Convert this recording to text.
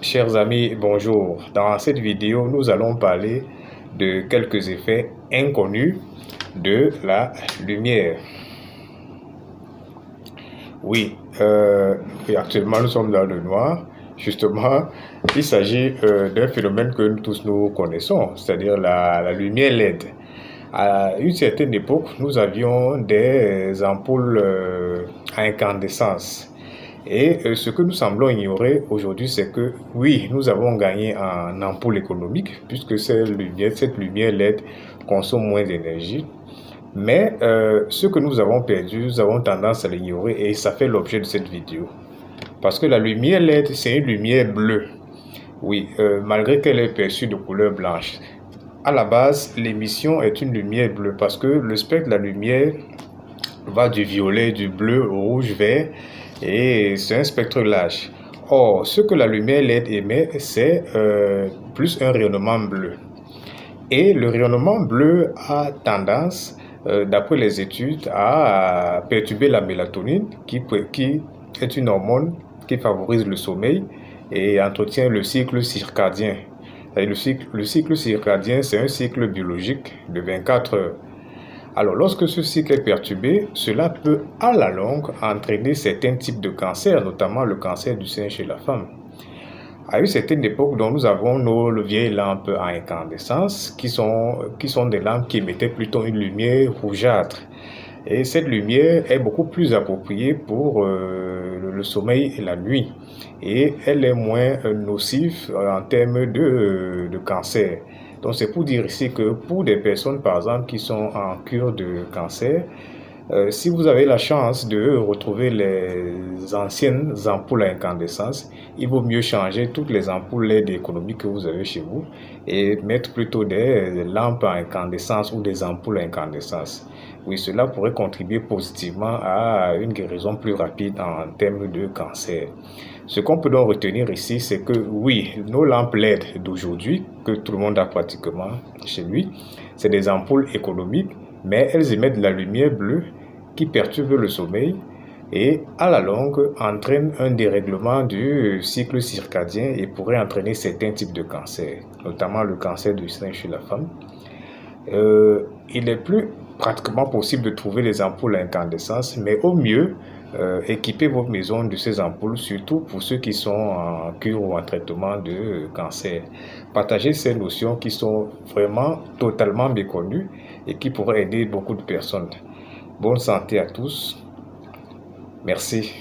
Chers amis, bonjour. Dans cette vidéo, nous allons parler de quelques effets inconnus de la lumière. Oui, actuellement nous sommes dans le noir. Justement, il s'agit d'un phénomène que nous tous nous connaissons, c'est-à-dire la lumière LED. À une certaine époque, nous avions des ampoules à incandescence. Et ce que nous semblons ignorer aujourd'hui, c'est que oui, nous avons gagné en ampoule économique, puisque cette lumière LED consomme moins d'énergie. Mais ce que nous avons perdu, nous avons tendance à l'ignorer et ça fait l'objet de cette vidéo. Parce que la lumière LED, c'est une lumière bleue. Oui, malgré qu'elle est perçue de couleur blanche. À la base, l'émission est une lumière bleue parce que le spectre de la lumière va du violet, du bleu au rouge, vert, et c'est un spectre large. Or, ce que la lumière LED émet, c'est plus un rayonnement bleu. Et le rayonnement bleu a tendance, d'après les études, à perturber la mélatonine, qui est une hormone qui favorise le sommeil et entretient le cycle circadien. Le cycle circadien, c'est un cycle biologique de 24 heures. Alors, lorsque ce cycle est perturbé, cela peut à la longue entraîner certains types de cancers, notamment le cancer du sein chez la femme. À une certaine époque, donc, nous avons nos vieilles lampes à incandescence qui sont des lampes qui émettaient plutôt une lumière rougeâtre. Et cette lumière est beaucoup plus appropriée pour le sommeil et la nuit. Et elle est moins nocive en termes de cancer. Donc c'est pour dire ici que pour des personnes par exemple qui sont en cure de cancer, si vous avez la chance de retrouver les anciennes ampoules à incandescence, il vaut mieux changer toutes les ampoules LED économiques que vous avez chez vous et mettre plutôt des lampes à incandescence ou des ampoules à incandescence. Oui, cela pourrait contribuer positivement à une guérison plus rapide en termes de cancer. Ce qu'on peut donc retenir ici, c'est que oui, nos lampes LED d'aujourd'hui, que tout le monde a pratiquement chez lui, c'est des ampoules économiques, mais elles émettent de la lumière bleue qui perturbe le sommeil et à la longue entraîne un dérèglement du cycle circadien et pourrait entraîner certains types de cancers, notamment le cancer du sein chez la femme. Il est plus pratiquement possible de trouver des ampoules à incandescence, mais au mieux, équipez votre maison de ces ampoules, surtout pour ceux qui sont en cure ou en traitement de cancer. Partagez ces notions qui sont vraiment totalement méconnues et qui pourraient aider beaucoup de personnes. Bonne santé à tous. Merci.